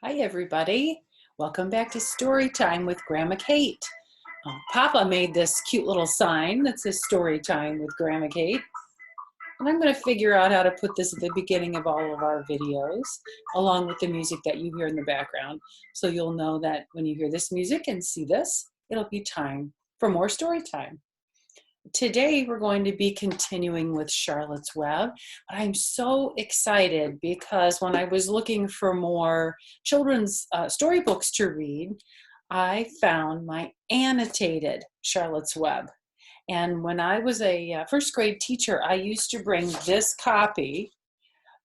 Hi, everybody. Welcome back to Storytime with Grandma Kate. Papa made this cute little sign that says Storytime with Grandma Kate. And I'm going to figure out how to put this at the beginning of all of our videos, along with the music that you hear in the background. So you'll know that when you hear this music and see this, it'll be time for more Storytime. Today we're going to be continuing with Charlotte's Web, but I'm so excited because when I was looking for more children's storybooks to read, I found my annotated Charlotte's Web. And when I was a first grade teacher, I used to bring this copy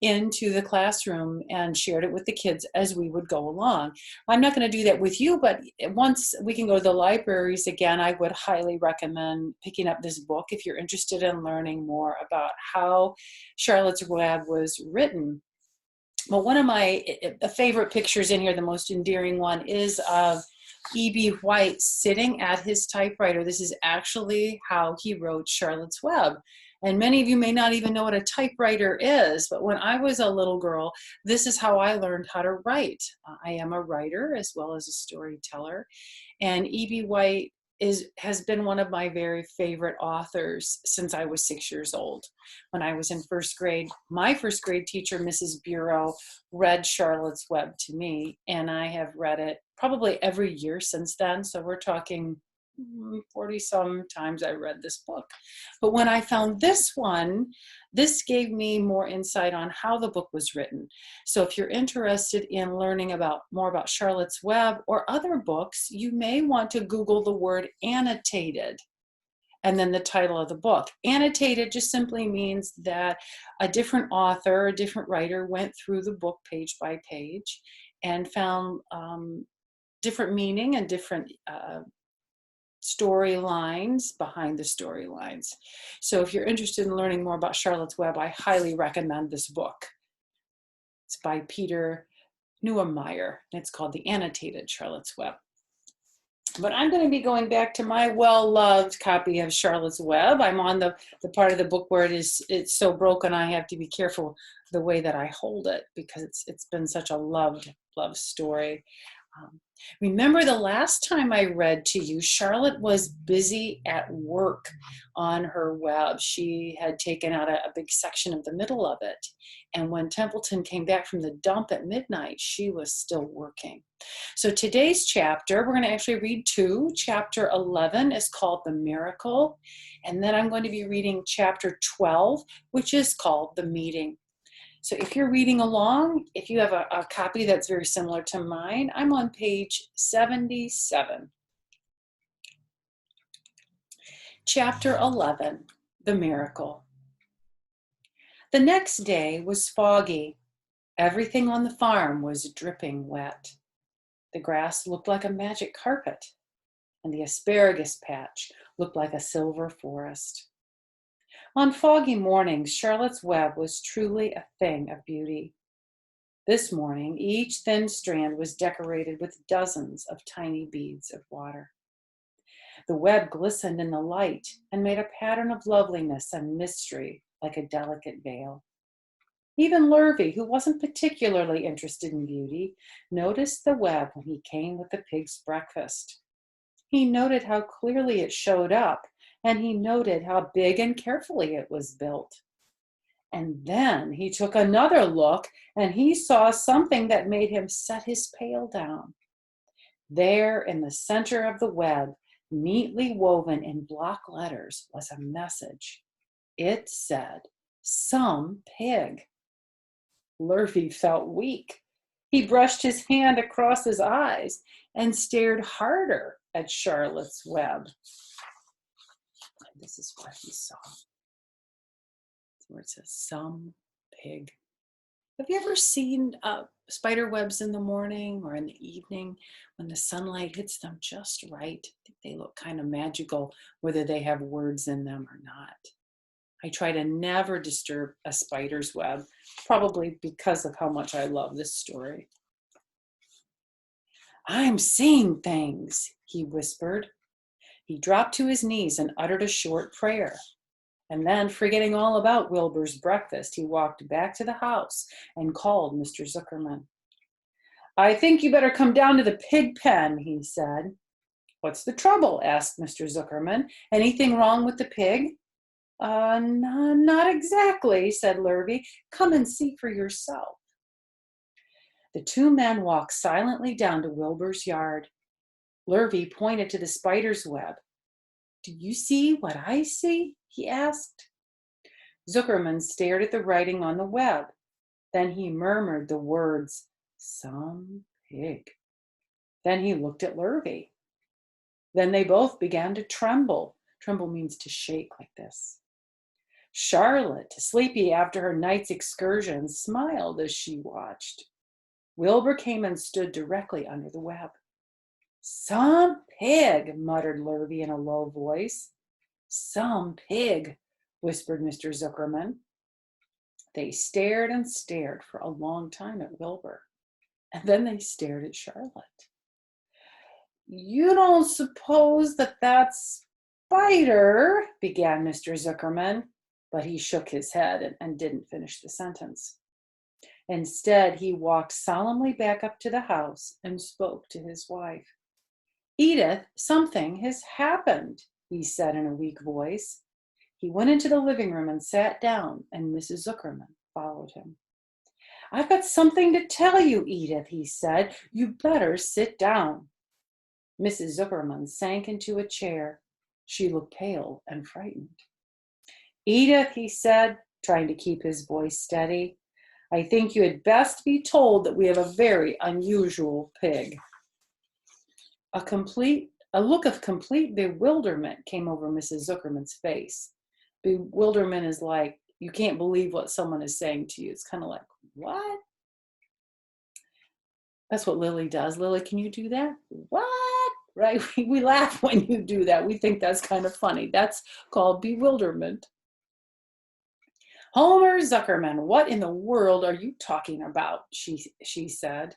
into the classroom and shared it with the kids as we would go along. I'm not going to do that with you, but once we can go to the libraries again, I would highly recommend picking up this book if you're interested in learning more about how Charlotte's Web was written. Well, one of my favorite pictures in here, the most endearing one, is of E.B. White sitting at his typewriter. This is actually how he wrote Charlotte's Web. And many of you may not even know what a typewriter is, but when I was a little girl, this is how I learned how to write. I am a writer as well as a storyteller. And E.B. White has been one of my very favorite authors since I was 6 years old. When I was in first grade, my first grade teacher, Mrs. Bureau, read Charlotte's Web to me, and I have read it probably every year since then. So we're talking 40 some times I read this book. But when I found this one, this gave me more insight on how the book was written. So if you're interested in learning more about Charlotte's Web or other books, you may want to Google the word annotated and then the title of the book. Annotated just simply means that a different author, a different writer went through the book page by page and found different meaning and different storylines behind the storylines. So if you're interested in learning more about Charlotte's Web, I highly recommend this book. It's by Peter Neumeyer. It's called The Annotated Charlotte's Web. But I'm going to be going back to my well-loved copy of Charlotte's Web. I'm on the part of the book where it's so broken I have to be careful the way that I hold it because it's been such a loved story. Remember the last time I read to you, Charlotte was busy at work on her web. She had taken out a big section of the middle of it. And when Templeton came back from the dump at midnight, she was still working. So today's chapter, we're going to actually read two. Chapter 11 is called The Miracle. And then I'm going to be reading chapter 12, which is called The Meeting. So if you're reading along, if you have a copy that's very similar to mine, I'm on page 77. Chapter 11, The Miracle. The next day was foggy. Everything on the farm was dripping wet. The grass looked like a magic carpet, and the asparagus patch looked like a silver forest. On foggy mornings, Charlotte's Web was truly a thing of beauty. This morning, each thin strand was decorated with dozens of tiny beads of water. The web glistened in the light and made a pattern of loveliness and mystery like a delicate veil. Even Lurvy, who wasn't particularly interested in beauty, noticed the web when he came with the pig's breakfast. He noted how clearly it showed up, and he noted how big and carefully it was built. And then he took another look, and he saw something that made him set his pail down. There in the center of the web, neatly woven in block letters, was a message. It said, "Some pig." Lurvy felt weak. He brushed his hand across his eyes and stared harder at Charlotte's Web. This is what he saw. Where it says "some pig." Have you ever seen spider webs in the morning or in the evening when the sunlight hits them just right? They look kind of magical, whether they have words in them or not. I try to never disturb a spider's web, probably because of how much I love this story. "I'm seeing things," he whispered. He dropped to his knees and uttered a short prayer. And then, forgetting all about Wilbur's breakfast, he walked back to the house and called Mr. Zuckerman. I think you better come down to the pig pen, he said. What's the trouble? Asked Mr. Zuckerman. Anything wrong with the pig? No, not exactly, said Lurvy. Come and see for yourself. The two men walked silently down to Wilbur's yard. Lurvy pointed to the spider's web. Do you see what I see? He asked. Zuckerman stared at the writing on the web. Then he murmured the words, some pig. Then he looked at Lurvy. Then they both began to tremble. Tremble means to shake like this. Charlotte, sleepy after her night's excursion, smiled as she watched. Wilbur came and stood directly under the web. Some pig, muttered Lurvy in a low voice. Some pig, whispered Mr. Zuckerman. They stared and stared for a long time at Wilbur, and then they stared at Charlotte. You don't suppose that spider, began Mr. Zuckerman, but he shook his head and didn't finish the sentence. Instead, he walked solemnly back up to the house and spoke to his wife. Edith, something has happened, he said in a weak voice. He went into the living room and sat down, and Mrs. Zuckerman followed him. I've got something to tell you, Edith, he said. You better sit down. Mrs. Zuckerman sank into a chair. She looked pale and frightened. Edith, he said, trying to keep his voice steady, I think you had best be told that we have a very unusual pig. A look of complete bewilderment came over Mrs. Zuckerman's face. Bewilderment is like, you can't believe what someone is saying to you. It's kind of like, what? That's what Lily does. Lily, can you do that? What? Right? We laugh when you do that. We think that's kind of funny. That's called bewilderment. Homer Zuckerman, what in the world are you talking about? She said.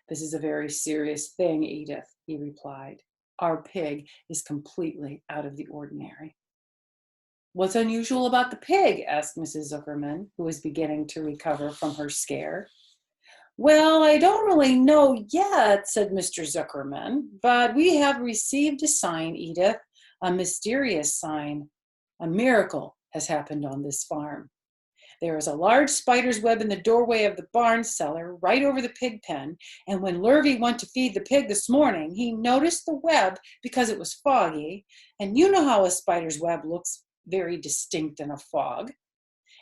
This is a very serious thing, Edith, he replied. Our pig is completely out of the ordinary. What's unusual about the pig? Asked Mrs. Zuckerman, who was beginning to recover from her scare. Well, I don't really know yet, said Mr. Zuckerman, but we have received a sign, Edith, a mysterious sign. A miracle has happened on this farm. There is a large spider's web in the doorway of the barn cellar, right over the pig pen, and when Lurvy went to feed the pig this morning, he noticed the web because it was foggy, and you know how a spider's web looks very distinct in a fog.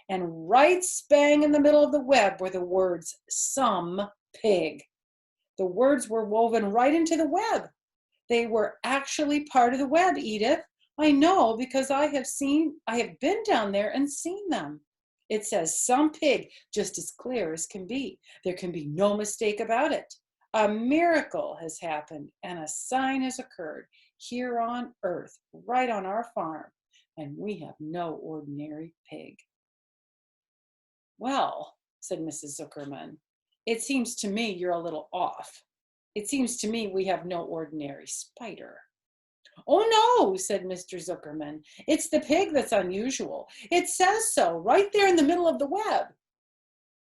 And right spang in the middle of the web were the words, some pig. The words were woven right into the web. They were actually part of the web, Edith. I know because I have been down there and seen them. It says some pig, just as clear as can be. There can be no mistake about it. A miracle has happened and a sign has occurred here on earth, right on our farm, and we have no ordinary pig. Well, said Mrs. Zuckerman, it seems to me you're a little off. It seems to me we have no ordinary spider. Oh no, said Mr. Zuckerman. It's the pig that's unusual. It says so, right there in the middle of the web.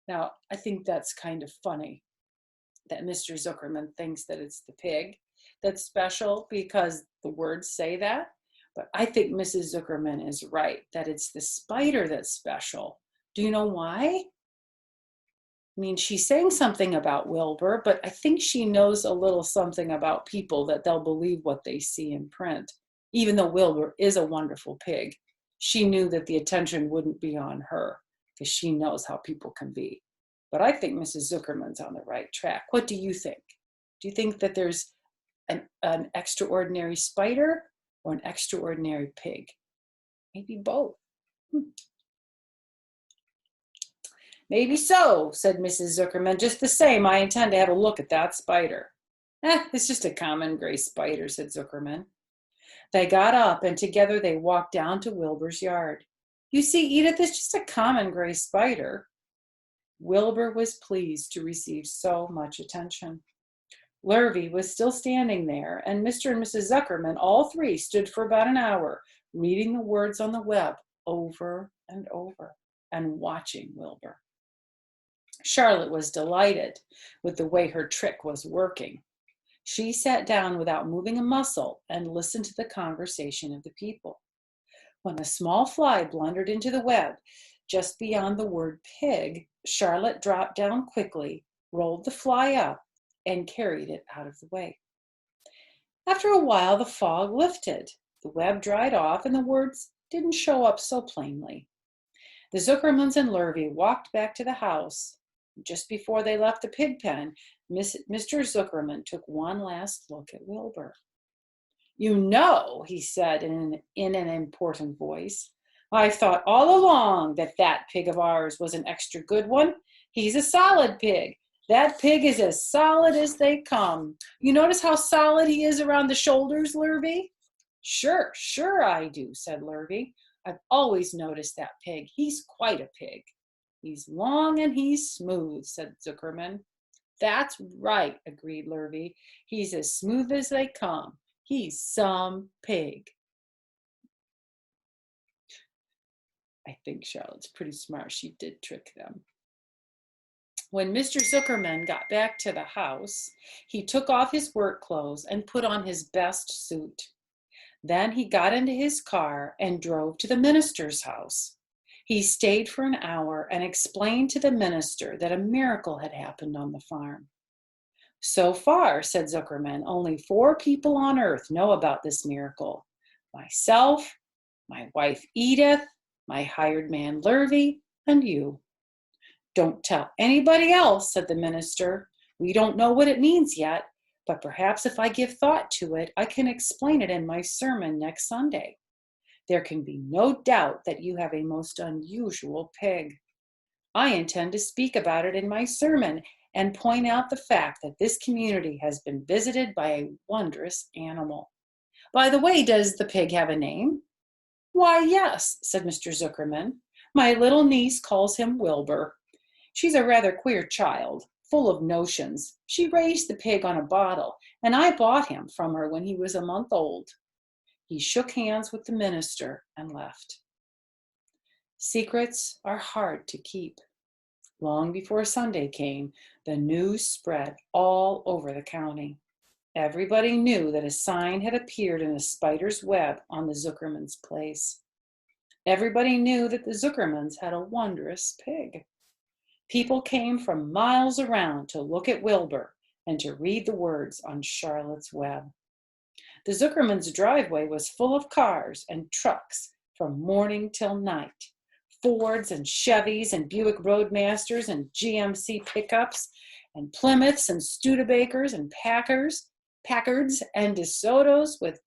Now, I think that's kind of funny that Mr. Zuckerman thinks that it's the pig that's special because the words say that. But I think Mrs. Zuckerman is right, that it's the spider that's special. Do you know why? I mean, she's saying something about Wilbur, but I think she knows a little something about people that they'll believe what they see in print. Even though Wilbur is a wonderful pig, she knew that the attention wouldn't be on her because she knows how people can be. But I think Mrs. Zuckerman's on the right track. What do you think? Do you think that there's an extraordinary spider or an extraordinary pig? Maybe both. Maybe so, said Mrs. Zuckerman. Just the same, I intend to have a look at that spider. It's just a common gray spider, said Zuckerman. They got up and together they walked down to Wilbur's yard. You see, Edith, it's just a common gray spider. Wilbur was pleased to receive so much attention. Lurvy was still standing there, and Mr. and Mrs. Zuckerman, all three, stood for about an hour, reading the words on the web over and over and watching Wilbur. Charlotte was delighted with the way her trick was working. She sat down without moving a muscle and listened to the conversation of the people. When a small fly blundered into the web just beyond the word pig, Charlotte dropped down quickly, rolled the fly up, and carried it out of the way. After a while, the fog lifted. The web dried off, and the words didn't show up so plainly. The Zuckermans and Lurvy walked back to the house. Just before they left the pig pen, Mr. Zuckerman took one last look at Wilbur. "You know," he said in an important voice, "I've thought all along that pig of ours was an extra good one. He's a solid pig. That pig is as solid as they come. You notice how solid he is around the shoulders, Lurvy?" Sure I do," said Lurvy. "I've always noticed that pig. He's quite a pig." "He's long and he's smooth," said Zuckerman. "That's right," agreed Lurvy. "He's as smooth as they come. He's some pig." I think Charlotte's pretty smart. She did trick them. When Mr. Zuckerman got back to the house, he took off his work clothes and put on his best suit. Then he got into his car and drove to the minister's house. He stayed for an hour and explained to the minister that a miracle had happened on the farm. "So far," said Zuckerman, "only 4 people on earth know about this miracle. Myself, my wife Edith, my hired man Lurvy, and you." "Don't tell anybody else," said the minister. "We don't know what it means yet, but perhaps if I give thought to it, I can explain it in my sermon next Sunday. There can be no doubt that you have a most unusual pig. I intend to speak about it in my sermon and point out the fact that this community has been visited by a wondrous animal. By the way, does the pig have a name?" "Why, yes," said Mr. Zuckerman. "My little niece calls him Wilbur. She's a rather queer child, full of notions. She raised the pig on a bottle, and I bought him from her when he was a month old." He shook hands with the minister and left. Secrets are hard to keep. Long before Sunday came, the news spread all over the county. Everybody knew that a sign had appeared in a spider's web on the Zuckerman's place. Everybody knew that the Zuckermans had a wondrous pig. People came from miles around to look at Wilbur and to read the words on Charlotte's web. The Zuckerman's driveway was full of cars and trucks from morning till night. Fords and Chevys and Buick Roadmasters and GMC pickups and Plymouths and Studebakers and Packards and DeSotos with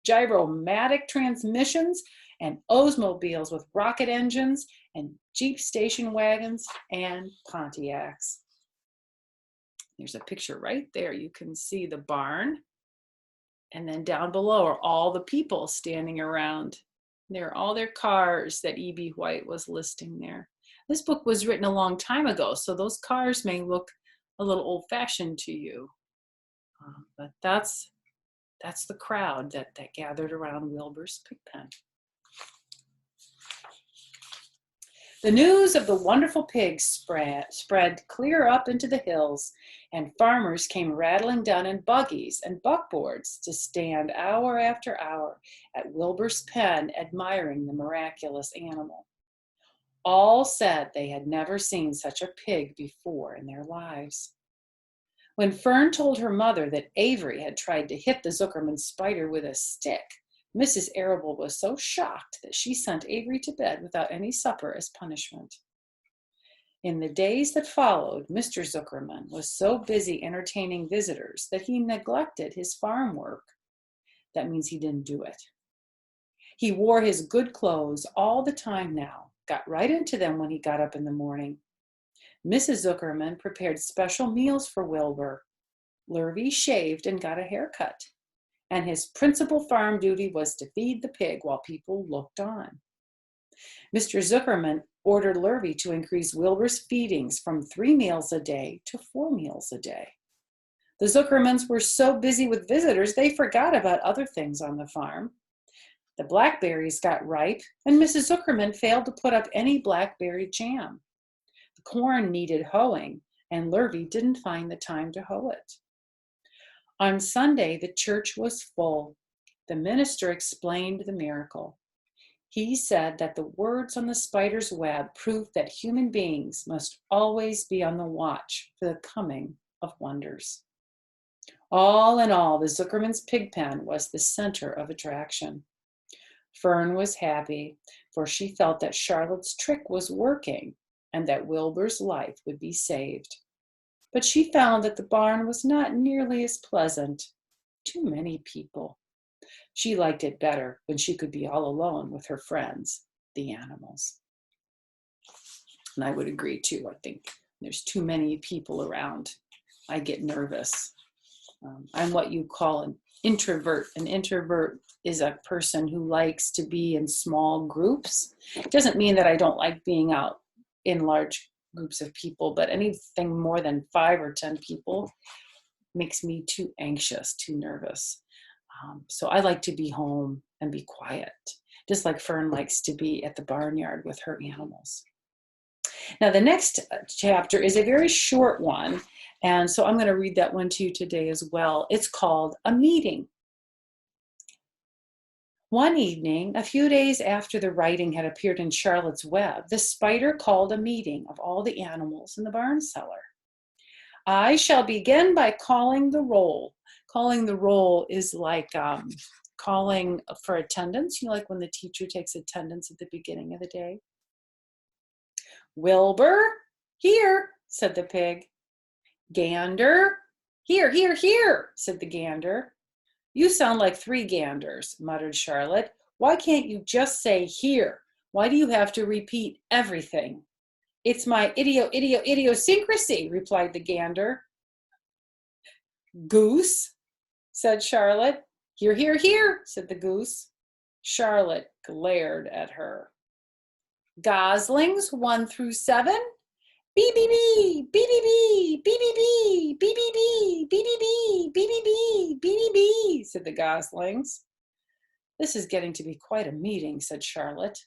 gyromatic transmissions and Oldsmobiles with rocket engines and Jeep station wagons and Pontiacs. There's a picture right there. You can see the barn. And then down below are all the people standing around. There are all their cars that E.B. White was listing there. This book was written a long time ago, so those cars may look a little old-fashioned to you. But that's the crowd that gathered around Wilbur's pig pen. The news of the wonderful pig spread clear up into the hills, and farmers came rattling down in buggies and buckboards to stand hour after hour at Wilbur's pen admiring the miraculous animal. All said they had never seen such a pig before in their lives. When Fern told her mother that Avery had tried to hit the Zuckerman spider with a stick, Mrs. Arable was so shocked that she sent Avery to bed without any supper as punishment. In the days that followed, Mr. Zuckerman was so busy entertaining visitors that he neglected his farm work. That means he didn't do it. He wore his good clothes all the time now, got right into them when he got up in the morning. Mrs. Zuckerman prepared special meals for Wilbur. Lurvy shaved and got a haircut. And his principal farm duty was to feed the pig while people looked on. Mr. Zuckerman ordered Lurvy to increase Wilbur's feedings from 3 meals a day to 4 meals a day. The Zuckermans were so busy with visitors, they forgot about other things on the farm. The blackberries got ripe, and Mrs. Zuckerman failed to put up any blackberry jam. The corn needed hoeing, and Lurvy didn't find the time to hoe it. On Sunday, the church was full. The minister explained the miracle. He said that the words on the spider's web proved that human beings must always be on the watch for the coming of wonders. All in all, the Zuckerman's pig pen was the center of attraction. Fern was happy, for she felt that Charlotte's trick was working and that Wilbur's life would be saved. But she found that the barn was not nearly as pleasant. Too many people. She liked it better when she could be all alone with her friends, the animals. And I would agree too. I think there's too many people around. I get nervous. I'm what you call an introvert. An introvert is a person who likes to be in small groups. It doesn't mean that I don't like being out in large groups of people, but anything more than 5 or 10 people makes me too anxious, too nervous. So I like to be home and be quiet, just like Fern likes to be at the barnyard with her animals. Now, the next chapter is a very short one, and so I'm going to read that one to you today as well. It's called A Meeting. One evening, a few days after the writing had appeared in Charlotte's Web, the spider called a meeting of all the animals in the barn cellar. I shall begin by calling the roll. Calling the roll is like calling for attendance, like when the teacher takes attendance at the beginning of the day. Wilbur, here, said the pig. Gander, here, here, here, said the gander. You sound like 3 ganders, muttered Charlotte. Why can't you just say here? Why do you have to repeat everything? It's my idiosyncrasy, replied the gander. Goose, said Charlotte. Here, here, here, said the goose. Charlotte glared at her. Goslings 1 through 7. Bee bee bee, bee bee bee, bee bee bee, bee bee bee, bee bee bee, bee bee bee, bee bee bee, said the goslings. This is getting to be quite a meeting, said Charlotte.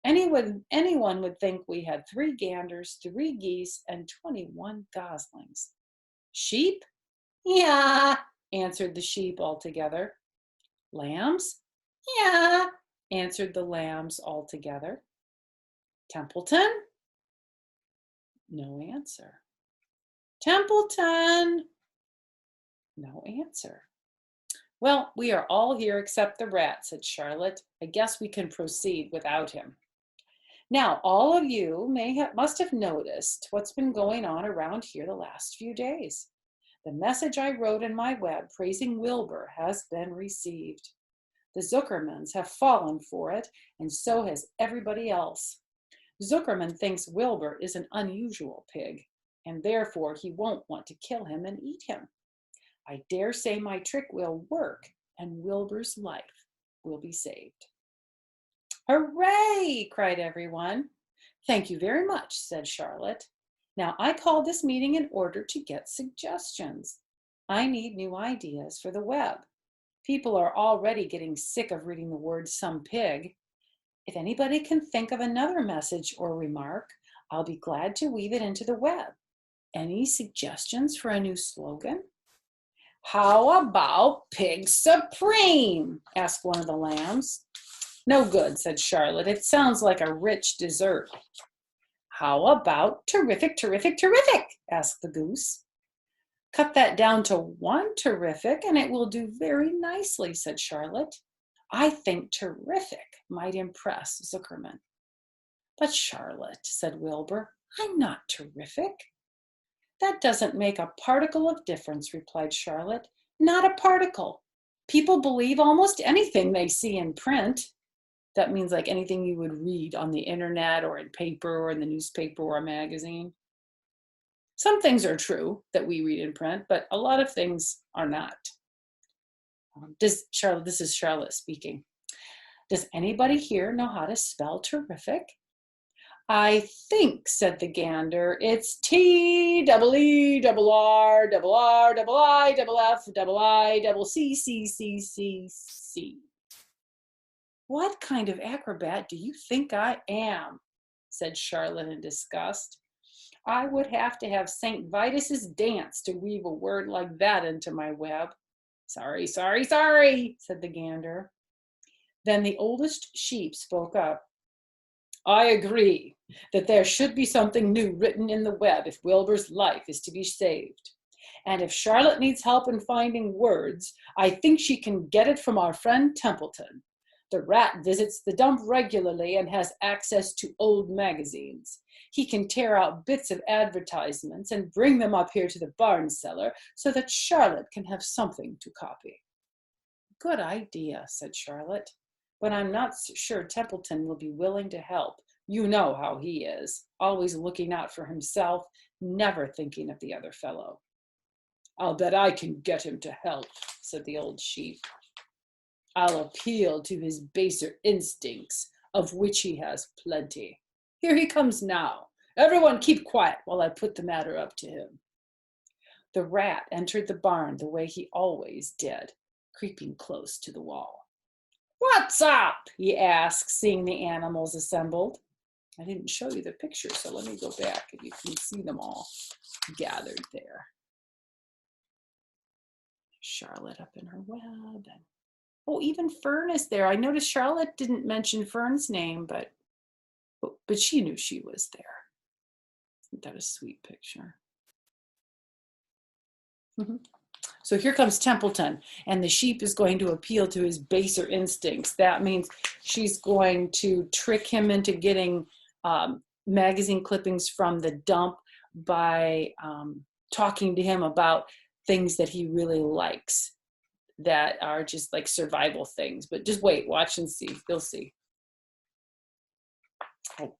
Anyone would think we had 3 ganders, 3 geese, and 21 goslings. Sheep? Yeah, answered the sheep all together. Lambs? Yeah, answered the lambs all together. Templeton? No answer. Templeton? No answer. Well, we are all here except the rat, said Charlotte. I guess we can proceed without him. Now, all of you must have noticed what's been going on around here the last few days. The message I wrote in my web praising Wilbur has been received. The Zuckermans have fallen for it, and so has everybody else. Zuckerman thinks Wilbur is an unusual pig, and therefore he won't want to kill him and eat him. I dare say my trick will work, and Wilbur's life will be saved. Hooray! Cried everyone. Thank you very much, said Charlotte. Now I called this meeting in order to get suggestions. I need new ideas for the web. People are already getting sick of reading the word some pig. If anybody can think of another message or remark, I'll be glad to weave it into the web. Any suggestions for a new slogan? How about Pig Supreme? Asked one of the lambs. No good, said Charlotte. It sounds like a rich dessert. How about terrific, terrific, terrific? Asked the goose. Cut that down to 1 terrific and it will do very nicely, said Charlotte. I think terrific might impress Zuckerman. But Charlotte, said Wilbur, I'm not terrific. That doesn't make a particle of difference, replied Charlotte. Not a particle. People believe almost anything they see in print. That means like anything you would read on the internet or in paper or in the newspaper or a magazine. Some things are true that we read in print, but a lot of things are not. This is Charlotte speaking. Does anybody here know how to spell terrific? I think, said the gander, it's T-double-E-double-R-double-I-double-F-double-I-double-C-C-C-C-C. What kind of acrobat do you think I am? Said Charlotte in disgust. I would have to have St. Vitus's dance to weave a word like that into my web. Sorry, sorry, sorry, said the gander. Then the oldest sheep spoke up. I agree that there should be something new written in the web if Wilbur's life is to be saved. And if Charlotte needs help in finding words, I think she can get it from our friend Templeton. The rat visits the dump regularly and has access to old magazines. He can tear out bits of advertisements and bring them up here to the barn cellar so that Charlotte can have something to copy. Good idea, said Charlotte, but I'm not sure Templeton will be willing to help. You know how he is, always looking out for himself, never thinking of the other fellow. I'll bet I can get him to help, said the old sheep. I'll appeal to his baser instincts, of which he has plenty. Here he comes now. Everyone keep quiet while I put the matter up to him. The rat entered the barn the way he always did, creeping close to the wall. What's up? He asked, seeing the animals assembled. I didn't show you the picture, so let me go back and you can see them all gathered there. Charlotte up in her web. And oh, even Fern is there. I noticed Charlotte didn't mention Fern's name, but she knew she was there. Isn't that a sweet picture? So here comes Templeton, and the sheep is going to appeal to his baser instincts. That means she's going to trick him into getting magazine clippings from the dump by talking to him about things that he really likes that are just like survival things. But just wait, watch and see. You'll see.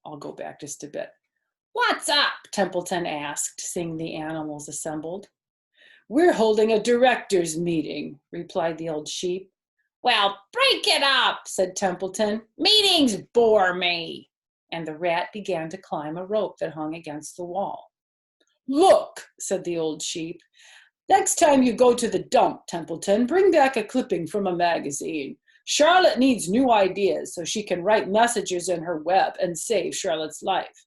I'll go back just a bit. What's up? Templeton asked, seeing the animals assembled. We're holding a directors' meeting, replied the old sheep. Well, break it up, said Templeton. Meetings bore me. And the rat began to climb a rope that hung against the wall. Look, said the old sheep. Next time you go to the dump, Templeton, bring back a clipping from a magazine. Charlotte needs new ideas so she can write messages in her web and save Charlotte's life.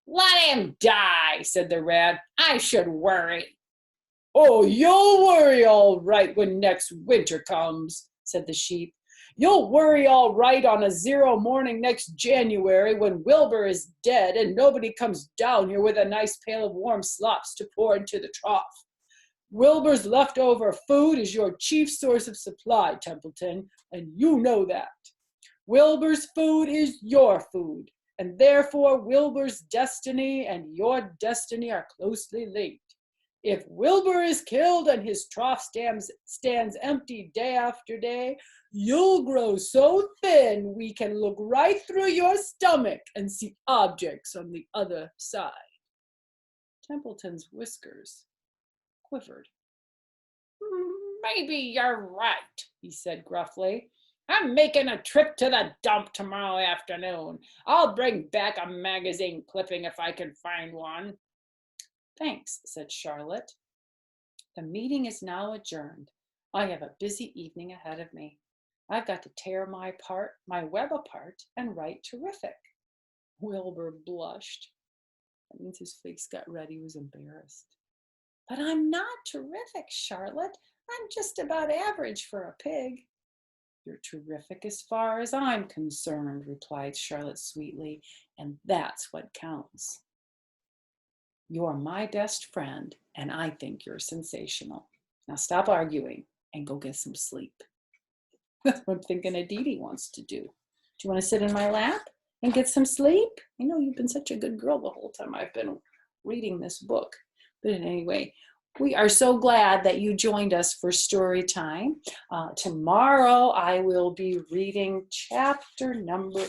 Let him die, said the rat. I should worry. Oh, you'll worry all right when next winter comes, said the sheep. You'll worry all right on a 0 morning next January when Wilbur is dead and nobody comes down here with a nice pail of warm slops to pour into the trough. Wilbur's leftover food is your chief source of supply, Templeton, and you know that. Wilbur's food is your food, and therefore Wilbur's destiny and your destiny are closely linked. If Wilbur is killed and his trough stands empty day after day, you'll grow so thin we can look right through your stomach and see objects on the other side. Templeton's whiskers quivered. Maybe you're right, he said gruffly. I'm making a trip to the dump tomorrow afternoon. I'll bring back a magazine clipping if I can find one. Thanks, said Charlotte. The meeting is now adjourned. I have a busy evening ahead of me. I've got to tear my web apart and write terrific. Wilbur blushed. That means his face got red. He was embarrassed. But I'm not terrific, Charlotte. I'm just about average for a pig. You're terrific as far as I'm concerned, replied Charlotte sweetly, and that's what counts. You're my best friend, and I think you're sensational. Now stop arguing and go get some sleep. That's what I'm thinking Aditi wants to do. Do you want to sit in my lap and get some sleep? I know you've been such a good girl the whole time I've been reading this book. But anyway, we are so glad that you joined us for story time. Tomorrow I will be reading chapter number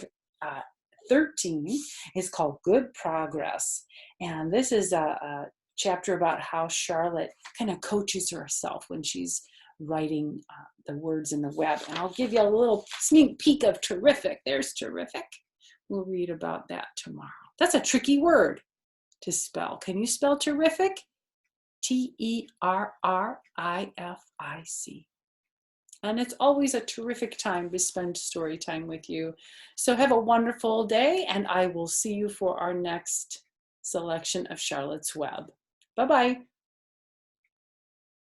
13. It's called Good Progress. And this is a chapter about how Charlotte kind of coaches herself when she's writing the words in the web. And I'll give you a little sneak peek of terrific. There's terrific. We'll read about that tomorrow. That's a tricky word to spell. Can you spell terrific? Terrirific. And it's always a terrific time to spend story time with you. So have a wonderful day, and I will see you for our next selection of Charlotte's Web. Bye-bye.